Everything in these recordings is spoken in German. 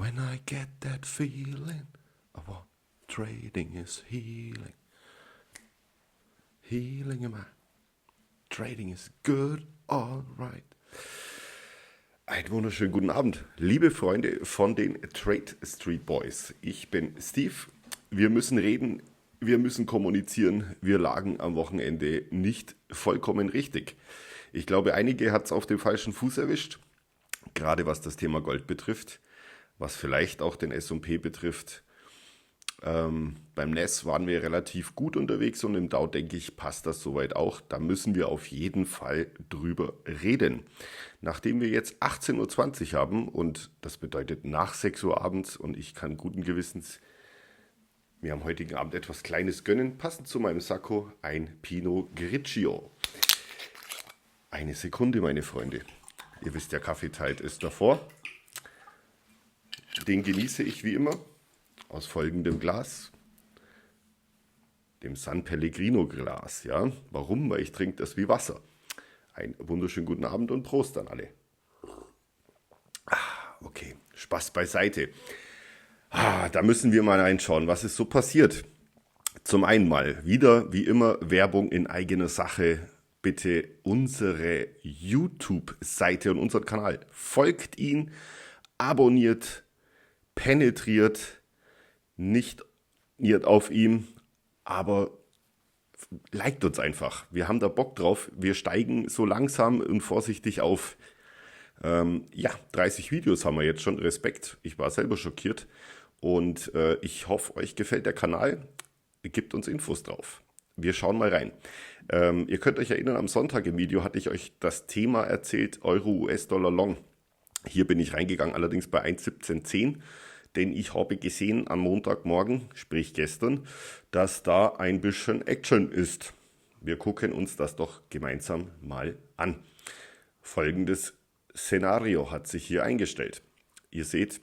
When I get that feeling, oh, trading is healing. Healing in my trading is good, alright. Einen wunderschönen guten Abend, liebe Freunde von den Trade Street Boys. Ich bin Steve. Wir müssen reden, wir müssen kommunizieren. Wir lagen am Wochenende nicht vollkommen richtig. Ich glaube, einige hat es auf dem falschen Fuß erwischt, gerade was das Thema Gold betrifft, was vielleicht auch den S&P betrifft. Beim NAS waren wir relativ gut unterwegs und im Dow, denke ich, passt das soweit auch. Da müssen wir auf jeden Fall drüber reden. Nachdem wir jetzt 18:20 Uhr haben und das bedeutet nach 6 Uhr abends und ich kann guten Gewissens mir am heutigen Abend etwas Kleines gönnen, passend zu meinem Sakko ein Pinot Grigio. Eine Sekunde, meine Freunde. Ihr wisst ja, Kaffeetide ist davor. Den genieße ich wie immer aus folgendem Glas, dem San Pellegrino Glas. Ja? Warum? Weil ich trinke das wie Wasser. Einen wunderschönen guten Abend und Prost an alle. Okay, Spaß beiseite. Da müssen wir mal reinschauen, was ist so passiert. Zum einen mal wieder, wie immer, Werbung in eigener Sache. Bitte unsere YouTube-Seite und unseren Kanal. Folgt ihn, abonniert, penetriert, nicht auf ihm, aber liked uns einfach. Wir haben da Bock drauf. Wir steigen so langsam und vorsichtig auf. 30 Videos haben wir jetzt schon. Respekt. Ich war selber schockiert. Und ich hoffe, euch gefällt der Kanal. Gebt uns Infos drauf. Wir schauen mal rein. Ihr könnt euch erinnern, am Sonntag im Video hatte ich euch das Thema erzählt, Euro, US-Dollar Long. Hier bin ich reingegangen, allerdings bei 1,1710. Denn ich habe gesehen am Montagmorgen, sprich gestern, dass da ein bisschen Action ist. Wir gucken uns das doch gemeinsam mal an. Folgendes Szenario hat sich hier eingestellt. Ihr seht,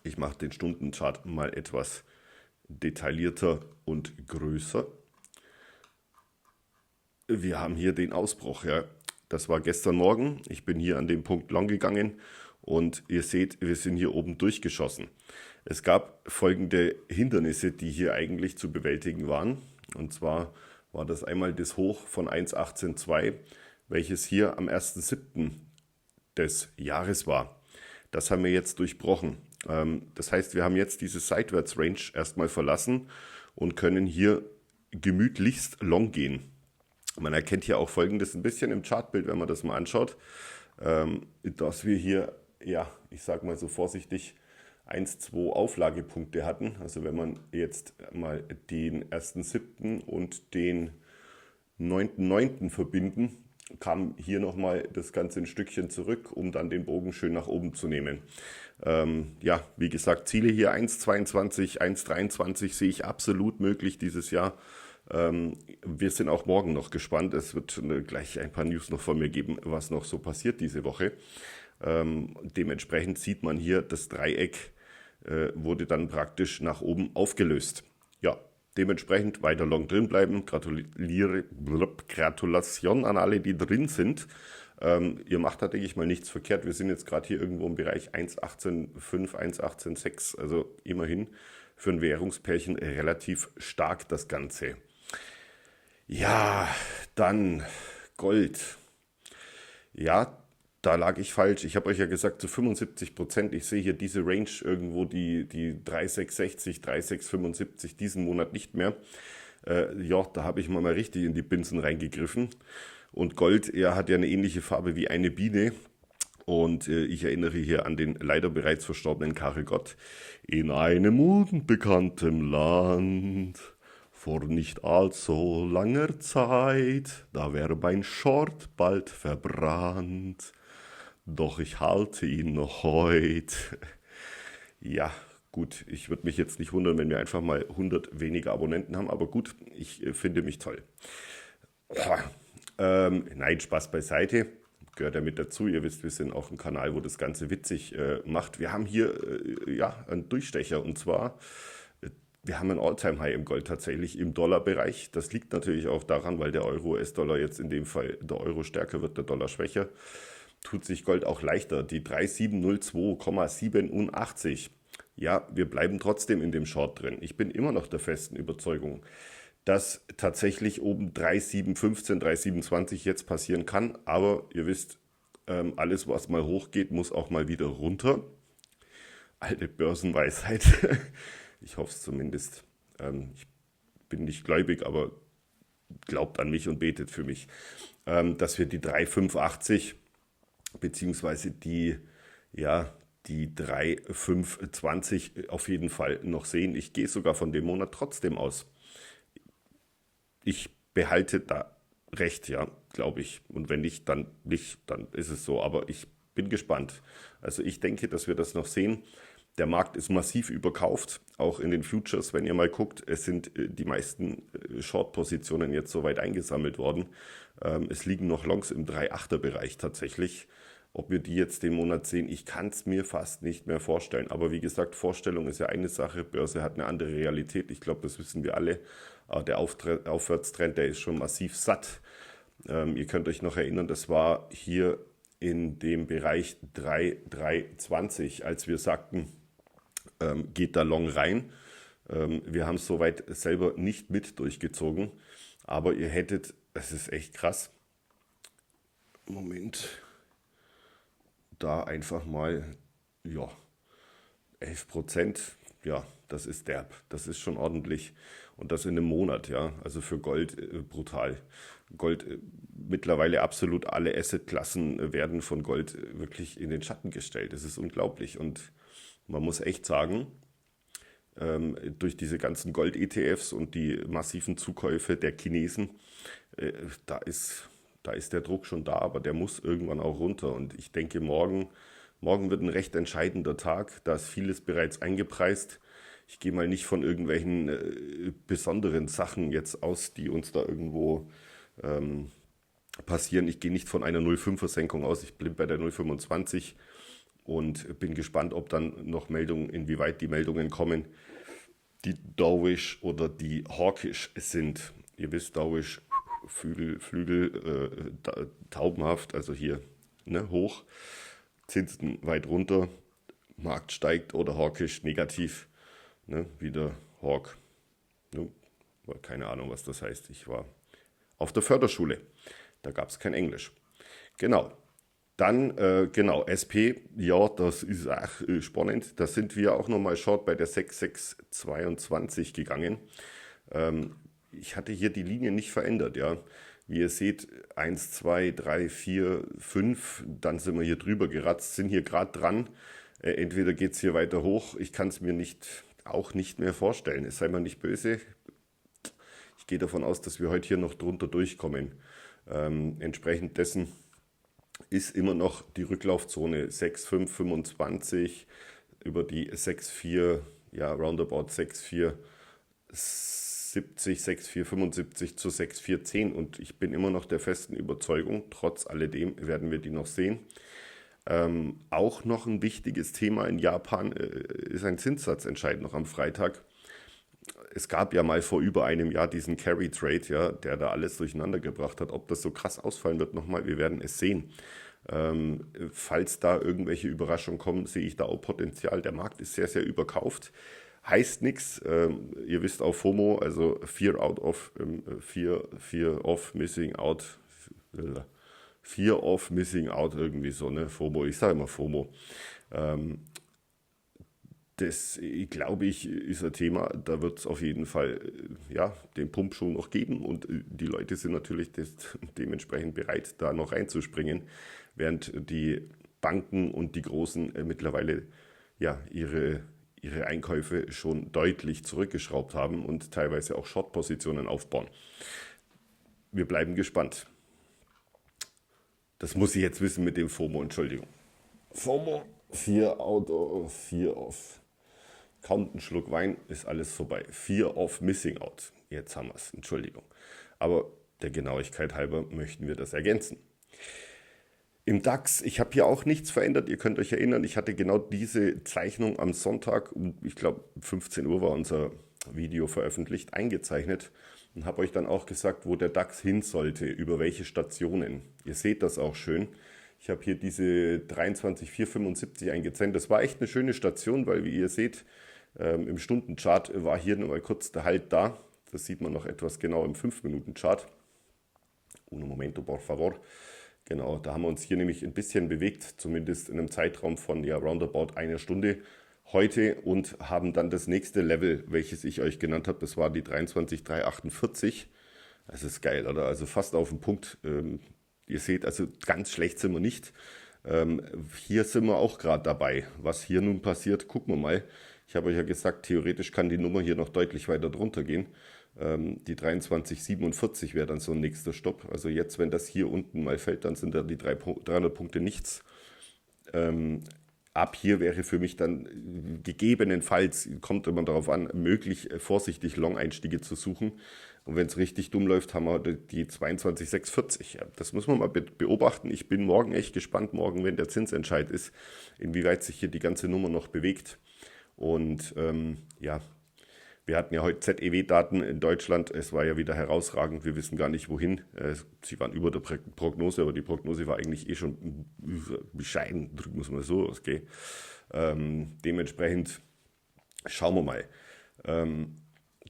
ich mache den Stundenchart mal etwas detaillierter und größer. Wir haben hier den Ausbruch. Ja. Das war gestern Morgen. Ich bin hier an dem Punkt long gegangen. Und ihr seht, wir sind hier oben durchgeschossen. Es gab folgende Hindernisse, die hier eigentlich zu bewältigen waren. Und zwar war das einmal das Hoch von 1,182, welches hier am 1.7. des Jahres war. Das haben wir jetzt durchbrochen. Das heißt, wir haben jetzt diese Seitwärts-Range erstmal verlassen und können hier gemütlichst long gehen. Man erkennt hier auch Folgendes ein bisschen im Chartbild, wenn man das mal anschaut, dass wir hier, ja, ich sage mal so vorsichtig, 1, 2 Auflagepunkte hatten. Also wenn man jetzt mal den 1.7. und den 9.9. verbinden, kam hier nochmal das Ganze ein Stückchen zurück, um dann den Bogen schön nach oben zu nehmen. Ja, wie gesagt, Ziele hier 1,22, 1,23 sehe ich absolut möglich dieses Jahr. Wir sind auch morgen noch gespannt. Es wird gleich ein paar News noch von mir geben, was noch so passiert diese Woche. Dementsprechend sieht man hier, das Dreieck wurde dann praktisch nach oben aufgelöst. Ja, dementsprechend weiter long drin bleiben. Gratulation an alle, die drin sind. Ihr macht da, denke ich mal, nichts verkehrt. Wir sind jetzt gerade hier irgendwo im Bereich 1,18,5, 1,18,6. Also immerhin für ein Währungspärchen relativ stark das Ganze. Ja, dann Gold. Ja, da lag ich falsch. Ich habe euch ja gesagt, zu 75%. Ich sehe hier diese Range irgendwo, die 3,660, 3,675 diesen Monat nicht mehr. Ja, da habe ich mal richtig in die Binsen reingegriffen. Und Gold, er hat ja eine ähnliche Farbe wie eine Biene. Und ich erinnere hier an den leider bereits verstorbenen Karel Gott. In einem unbekannten Land, vor nicht allzu langer Zeit, da wär mein Short bald verbrannt. Doch ich halte ihn noch heut. Ja, gut, ich würde mich jetzt nicht wundern, wenn wir einfach mal 100 weniger Abonnenten haben, aber gut, ich finde mich toll. Nein, Spaß beiseite. Gehört ja mit dazu. Ihr wisst, wir sind auch ein Kanal, wo das Ganze witzig macht. Wir haben hier ja einen Durchstecher und zwar, wir haben ein All-Time-High im Gold tatsächlich im Dollarbereich. Das liegt natürlich auch daran, weil der Euro-US-Dollar jetzt in dem Fall, der Euro stärker wird, der Dollar schwächer. tut sich Gold auch leichter. Die 3702,87. Ja, wir bleiben trotzdem in dem Short drin. Ich bin immer noch der festen Überzeugung, dass tatsächlich oben 3715, 3720 jetzt passieren kann. Aber ihr wisst, alles, was mal hochgeht, muss auch mal wieder runter. Alte Börsenweisheit. Ich hoffe es zumindest. Ich bin nicht gläubig, aber glaubt an mich und betet für mich, dass wir die 3,580 beziehungsweise die 3,520 auf jeden Fall noch sehen. Ich gehe sogar von dem Monat trotzdem aus. Ich behalte da recht, ja, glaube ich. Und wenn nicht, dann nicht, dann ist es so. Aber ich bin gespannt. Also ich denke, dass wir das noch sehen. Der Markt ist massiv überkauft, auch in den Futures. Wenn ihr mal guckt, es sind die meisten Short-Positionen jetzt soweit eingesammelt worden. Es liegen noch Longs im 3,8er-Bereich tatsächlich. Ob wir die jetzt den Monat sehen, ich kann es mir fast nicht mehr vorstellen. Aber wie gesagt, Vorstellung ist ja eine Sache, Börse hat eine andere Realität. Ich glaube, das wissen wir alle. Der Aufwärtstrend, der ist schon massiv satt. Ihr könnt euch noch erinnern, das war hier in dem Bereich 3,320, als wir sagten, geht da Long rein. Wir haben es soweit selber nicht mit durchgezogen, aber ihr hättet, es ist echt krass, Moment, da einfach mal, ja, 11%, ja, das ist derb, das ist schon ordentlich und das in einem Monat, ja, also für Gold brutal. Gold, mittlerweile absolut alle Assetklassen werden von Gold wirklich in den Schatten gestellt, das ist unglaublich und man muss echt sagen, durch diese ganzen Gold-ETFs und die massiven Zukäufe der Chinesen, da ist der Druck schon da, aber der muss irgendwann auch runter. Und ich denke, morgen wird ein recht entscheidender Tag. Da ist vieles bereits eingepreist. Ich gehe mal nicht von irgendwelchen besonderen Sachen jetzt aus, die uns da irgendwo passieren. Ich gehe nicht von einer 0,5er-Senkung aus. Ich bin bei der 0,25 und bin gespannt, ob dann noch Meldungen, inwieweit die Meldungen kommen, die dovish oder die hawkish sind. Ihr wisst, dovish, Flügel taubenhaft, also hier hoch, Zinsen weit runter, Markt steigt oder hawkish negativ, wieder Hawk. Keine Ahnung, was das heißt. Ich war auf der Förderschule, da gab es kein Englisch. Genau. Dann, SP, ja, das ist auch spannend. Da sind wir auch nochmal short bei der 6622 gegangen. Ich hatte hier die Linie nicht verändert, ja. Wie ihr seht, 1, 2, 3, 4, 5, dann sind wir hier drüber geratzt, sind hier gerade dran. Entweder geht es hier weiter hoch, ich kann es mir auch nicht mehr vorstellen. Es sei mal nicht böse. Ich gehe davon aus, dass wir heute hier noch drunter durchkommen. Entsprechend dessen ist immer noch die Rücklaufzone 6,525 über die 6,4, ja, roundabout 6,470, 6,475 zu 6,410 und ich bin immer noch der festen Überzeugung, trotz alledem werden wir die noch sehen. Auch noch ein wichtiges Thema in Japan ist ein Zinssatzentscheid noch am Freitag. Es gab ja mal vor über einem Jahr diesen Carry Trade, ja, der da alles durcheinander gebracht hat. Ob das so krass ausfallen wird nochmal, wir werden es sehen. Falls da irgendwelche Überraschungen kommen, sehe ich da auch Potenzial. Der Markt ist sehr, sehr überkauft. Heißt nichts, ihr wisst auch FOMO, also Fear of Missing Out, Fear of Missing Out, irgendwie so, ne? FOMO, ich sage immer FOMO. Das, glaube ich, ist ein Thema, da wird es auf jeden Fall den Pumpschuh noch geben und die Leute sind natürlich dementsprechend bereit, da noch reinzuspringen, während die Banken und die Großen mittlerweile ihre Einkäufe schon deutlich zurückgeschraubt haben und teilweise auch Short-Positionen aufbauen. Wir bleiben gespannt. Das muss ich jetzt wissen mit dem FOMO, Entschuldigung. FOMO, Fear of. Kaum einen Schluck Wein, ist alles vorbei. Fear of Missing Out. Jetzt haben wir es, Entschuldigung. Aber der Genauigkeit halber möchten wir das ergänzen. Im DAX, ich habe hier auch nichts verändert. Ihr könnt euch erinnern, ich hatte genau diese Zeichnung am Sonntag, ich glaube 15 Uhr war unser Video veröffentlicht, eingezeichnet und habe euch dann auch gesagt, wo der DAX hin sollte, über welche Stationen. Ihr seht das auch schön. Ich habe hier diese 23,475 eingezeichnet. Das war echt eine schöne Station, weil wie ihr seht, im Stundenchart war hier mal kurz der Halt da. Das sieht man noch etwas genau im 5-Minuten-Chart. Un momento, por favor. Genau, da haben wir uns hier nämlich ein bisschen bewegt, zumindest in einem Zeitraum von ja roundabout einer Stunde heute und haben dann das nächste Level, welches ich euch genannt habe, das war die 23,348. Das ist geil, oder? Also fast auf den Punkt. Ihr seht, also ganz schlecht sind wir nicht. Hier sind wir auch gerade dabei. Was hier nun passiert, gucken wir mal. Ich habe euch ja gesagt, theoretisch kann die Nummer hier noch deutlich weiter drunter gehen. Die 23,47 wäre dann so ein nächster Stopp. Also jetzt, wenn das hier unten mal fällt, dann sind da die 300 Punkte nichts. Ab hier wäre für mich dann gegebenenfalls, kommt immer darauf an, möglich vorsichtig Long-Einstiege zu suchen. Und wenn es richtig dumm läuft, haben wir die 22,640. Ja, das muss man mal beobachten. Ich bin morgen echt gespannt, morgen, wenn der Zinsentscheid ist, inwieweit sich hier die ganze Nummer noch bewegt. Und ja, wir hatten ja heute ZEW-Daten in Deutschland. Es war ja wieder herausragend. Wir wissen gar nicht, wohin. Sie waren über der Prognose, aber die Prognose war eigentlich eh schon bescheiden, drücken wir es mal so aus. Okay. Dementsprechend schauen wir mal.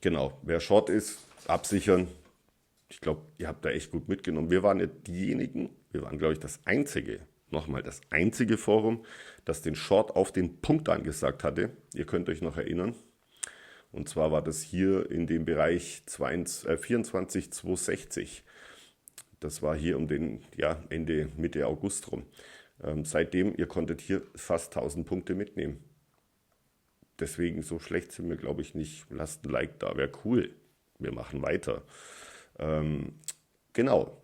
Genau, wer Short ist, absichern. Ich glaube, ihr habt da echt gut mitgenommen. Wir waren ja diejenigen, wir waren, glaube ich, das einzige Forum, das den Short auf den Punkt angesagt hatte. Ihr könnt euch noch erinnern. Und zwar war das hier in dem Bereich 24,260. Das war hier um den Ende, Mitte August rum. Seitdem, ihr konntet hier fast 1000 Punkte mitnehmen. Deswegen, so schlecht sind wir, glaube ich, nicht. Lasst ein Like da, wäre cool. Wir machen weiter. Genau.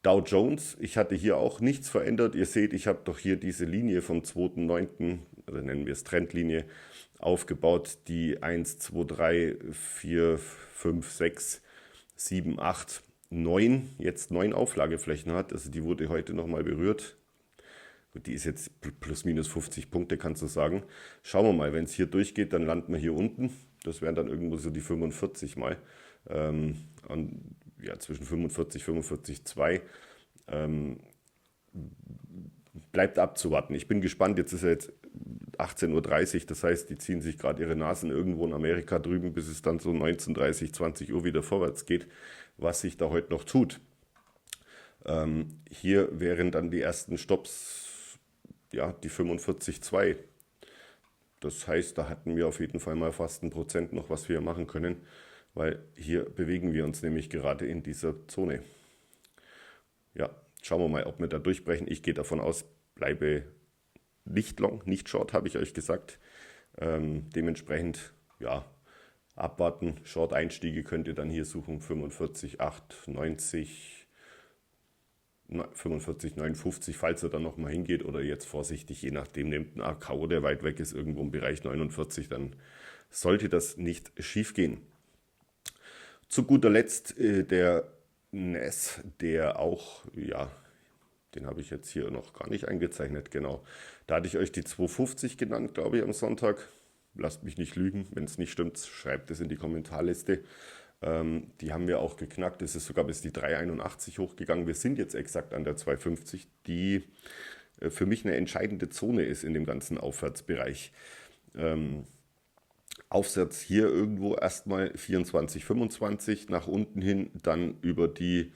Dow Jones, ich hatte hier auch nichts verändert. Ihr seht, ich habe doch hier diese Linie vom 2.9., also nennen wir es Trendlinie, aufgebaut, die 1, 2, 3, 4, 5, 6, 7, 8, 9, jetzt 9 Auflageflächen hat. Also die wurde heute nochmal berührt. Gut, die ist jetzt plus minus 50 Punkte, kannst du sagen. Schauen wir mal, wenn es hier durchgeht, dann landen wir hier unten. Das wären dann irgendwo so die 45 mal. Ja, zwischen 45, 45,2. Bleibt abzuwarten. Ich bin gespannt. Jetzt ist ja jetzt 18:30 Uhr. Das heißt, die ziehen sich gerade ihre Nasen irgendwo in Amerika drüben, bis es dann so 19:30, 20 Uhr wieder vorwärts geht, was sich da heute noch tut. Hier wären dann die ersten Stops, ja, die 45,2. Das heißt, da hatten wir auf jeden Fall mal fast 1% noch, was wir machen können, weil hier bewegen wir uns nämlich gerade in dieser Zone. Ja, schauen wir mal, ob wir da durchbrechen. Ich gehe davon aus, bleibe nicht long, nicht short, habe ich euch gesagt. Dementsprechend, ja, abwarten. Short-Einstiege könnt ihr dann hier suchen, 45,890. 45,59, falls er dann nochmal hingeht oder jetzt vorsichtig, je nachdem, nehmt einen AKO, der weit weg ist, irgendwo im Bereich 49, dann sollte das nicht schief gehen. Zu guter Letzt der NES, der auch, ja, den habe ich jetzt hier noch gar nicht eingezeichnet, genau. Da hatte ich euch die 250 genannt, glaube ich, am Sonntag. Lasst mich nicht lügen, wenn es nicht stimmt, schreibt es in die Kommentarliste. Die haben wir auch geknackt, es ist sogar bis die 381 hochgegangen. Wir sind jetzt exakt an der 250, die für mich eine entscheidende Zone ist in dem ganzen Aufwärtsbereich. Aufsatz hier irgendwo erstmal 24, 25, nach unten hin dann über die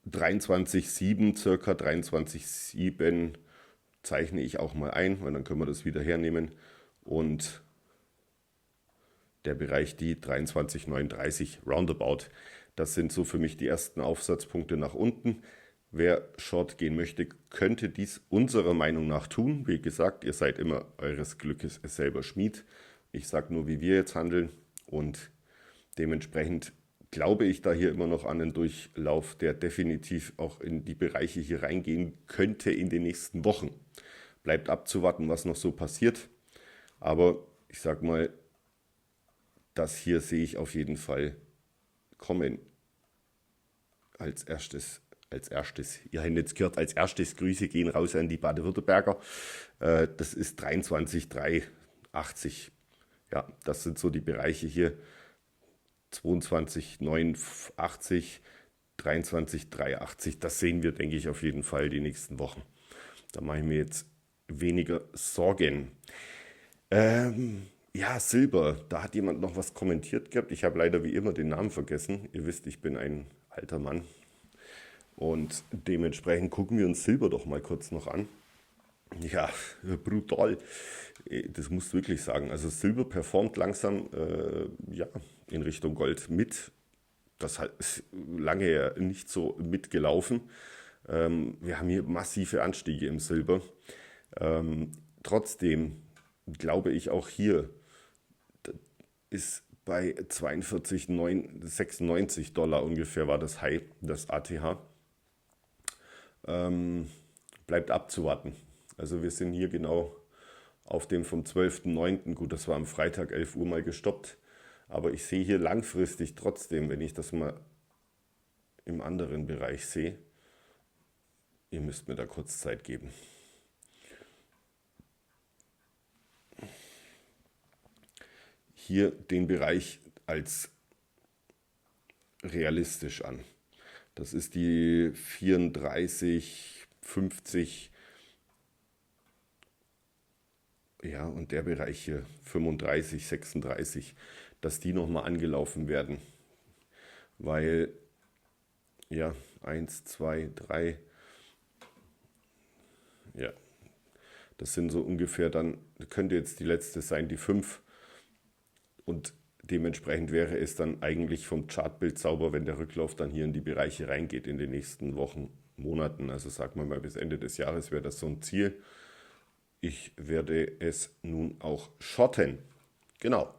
23,7, circa 23,7 zeichne ich auch mal ein, weil dann können wir das wieder hernehmen. Und der Bereich die 23,39 roundabout. Das sind so für mich die ersten Aufsatzpunkte nach unten. Wer Short gehen möchte, könnte dies unserer Meinung nach tun. Wie gesagt, ihr seid immer eures Glückes selber Schmied. Ich sage nur, wie wir jetzt handeln und dementsprechend glaube ich da hier immer noch an einen Durchlauf, der definitiv auch in die Bereiche hier reingehen könnte in den nächsten Wochen. Bleibt abzuwarten, was noch so passiert. Aber ich sage mal, das hier sehe ich auf jeden Fall kommen. Als erstes, ihr habt jetzt gehört, als erstes Grüße gehen raus an die Baden-Württemberger. Das ist 23,380. Ja, das sind so die Bereiche hier. 22,980. 23,83. Das sehen wir, denke ich, auf jeden Fall die nächsten Wochen. Da mache ich mir jetzt weniger Sorgen. Ja, Silber, da hat jemand noch was kommentiert gehabt. Ich habe leider wie immer den Namen vergessen. Ihr wisst, ich bin ein alter Mann. Und dementsprechend gucken wir uns Silber doch mal kurz noch an. Ja, brutal. Das musst du wirklich sagen. Also Silber performt langsam ja, in Richtung Gold mit. Das ist lange ja nicht so mitgelaufen. Wir haben hier massive Anstiege im Silber. Trotzdem glaube ich auch hier ist bei 42,96 Dollar ungefähr war das High, das ATH. Bleibt abzuwarten. Also wir sind hier genau auf dem vom 12.09. Gut, das war am Freitag 11 Uhr mal gestoppt. Aber ich sehe hier langfristig trotzdem, wenn ich das mal im anderen Bereich sehe, ihr müsst mir da kurz Zeit geben. Hier den Bereich als realistisch an. Das ist die 34,50. Ja, und der Bereich hier 35, 36, dass die nochmal angelaufen werden. Weil, ja, 1, 2, 3, ja, das sind so ungefähr dann, könnte jetzt die letzte sein, die 5. Und dementsprechend wäre es dann eigentlich vom Chartbild sauber, wenn der Rücklauf dann hier in die Bereiche reingeht in den nächsten Wochen, Monaten. Also sagen wir mal bis Ende des Jahres wäre das so ein Ziel. Ich werde es nun auch shorten. Genau.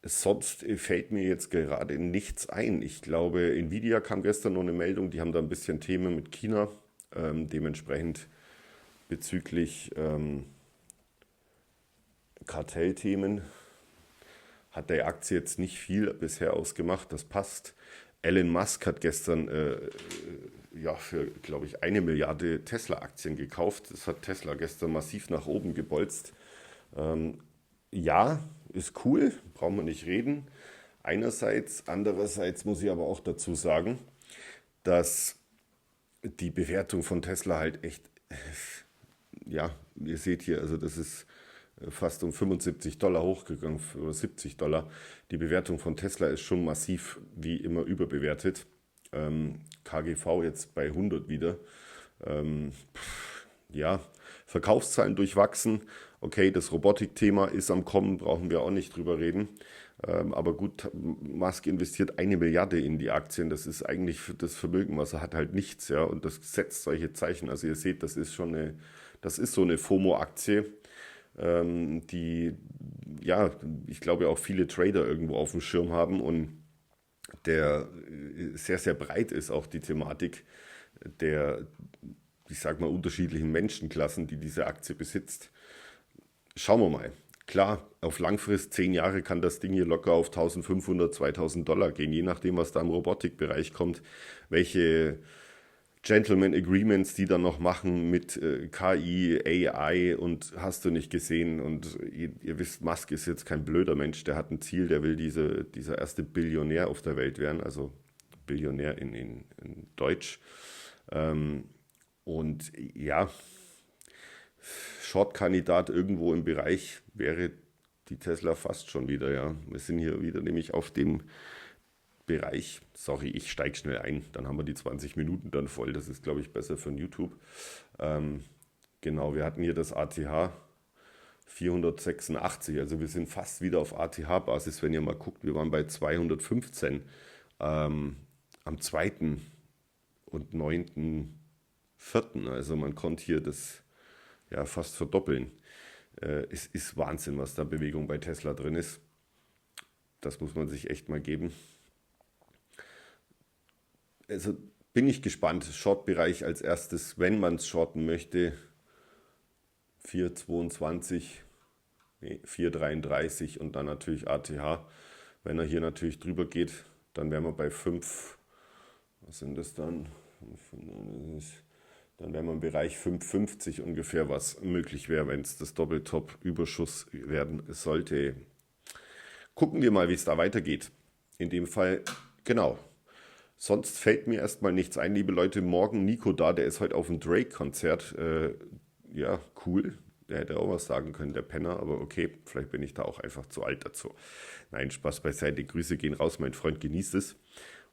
Sonst fällt mir jetzt gerade nichts ein. Ich glaube, Nvidia kam gestern noch eine Meldung, die haben da ein bisschen Themen mit China. Dementsprechend bezüglich Kartellthemen hat der Aktie jetzt nicht viel bisher ausgemacht. Das passt. Elon Musk hat gestern ja, für, glaube ich, 1 Milliarde Tesla-Aktien gekauft. Das hat Tesla gestern massiv nach oben gebolzt. Ja, ist cool, brauchen wir nicht reden. Einerseits, andererseits muss ich aber auch dazu sagen, dass die Bewertung von Tesla halt echt, ja, ihr seht hier, also das ist fast um 75 Dollar hochgegangen oder 70 Dollar. Die Bewertung von Tesla ist schon massiv wie immer überbewertet. KGV jetzt bei 100 wieder. Ja, Verkaufszahlen durchwachsen. Okay, das Robotikthema ist am Kommen, brauchen wir auch nicht drüber reden. Aber gut, Musk investiert 1 Milliarde in die Aktien. Das ist eigentlich für das Vermögen, was er hat, halt nichts. Ja, und das setzt solche Zeichen. Also ihr seht, das ist so eine FOMO-Aktie, die, ja, ich glaube auch viele Trader irgendwo auf dem Schirm haben und der sehr, sehr breit ist, auch die Thematik der, ich sag mal, unterschiedlichen Menschenklassen, die diese Aktie besitzt. Schauen wir mal. Klar, auf Langfrist, 10 Jahre kann das Ding hier locker auf 1.500, 2.000 Dollar gehen, je nachdem, was da im Robotikbereich kommt, welche Gentleman Agreements, die dann noch machen mit KI, AI und hast du nicht gesehen. Und ihr wisst, Musk ist jetzt kein blöder Mensch, der hat ein Ziel, der will dieser erste Billionär auf der Welt werden, also Billionär in Deutsch. Und ja, Short-Kandidat irgendwo im Bereich wäre die Tesla fast schon wieder, ja. Wir sind hier wieder nämlich auf dem Bereich. Sorry, ich steige schnell ein, dann haben wir die 20 Minuten dann voll. Das ist, glaube ich, besser für YouTube. Genau, wir hatten hier das ATH 486, also wir sind fast wieder auf ATH-Basis, wenn ihr mal guckt. Wir waren bei 215 am 2. und 9.4. Also man konnte hier das ja fast verdoppeln. Es ist Wahnsinn, was da Bewegung bei Tesla drin ist. Das muss man sich echt mal geben. Also bin ich gespannt. Short-Bereich als erstes, wenn man es shorten möchte, 4,22, nee, 4,33 und dann natürlich ATH. Wenn er hier natürlich drüber geht, dann wären wir bei 5, was sind das dann? Dann wären wir im Bereich 5,50 ungefähr, was möglich wäre, wenn es das Doppeltop-Überschuss werden sollte. Gucken wir mal, wie es da weitergeht. In dem Fall, genau. Sonst fällt mir erstmal nichts ein, liebe Leute. Morgen Nico da, der ist heute auf dem Drake-Konzert. Ja, cool. Der hätte auch was sagen können, der Penner, aber okay, vielleicht bin ich da auch einfach zu alt dazu. Nein, Spaß beiseite. Grüße gehen raus, mein Freund, genießt es.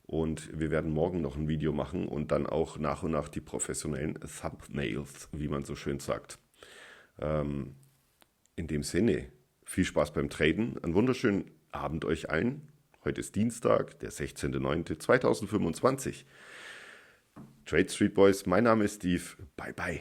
Und wir werden morgen noch ein Video machen und dann auch nach und nach die professionellen Thumbnails, wie man so schön sagt. In dem Sinne, viel Spaß beim Traden. Einen wunderschönen Abend euch allen. Heute ist Dienstag, der 16.09.2025. Trade Street Boys, mein Name ist Steve. Bye bye.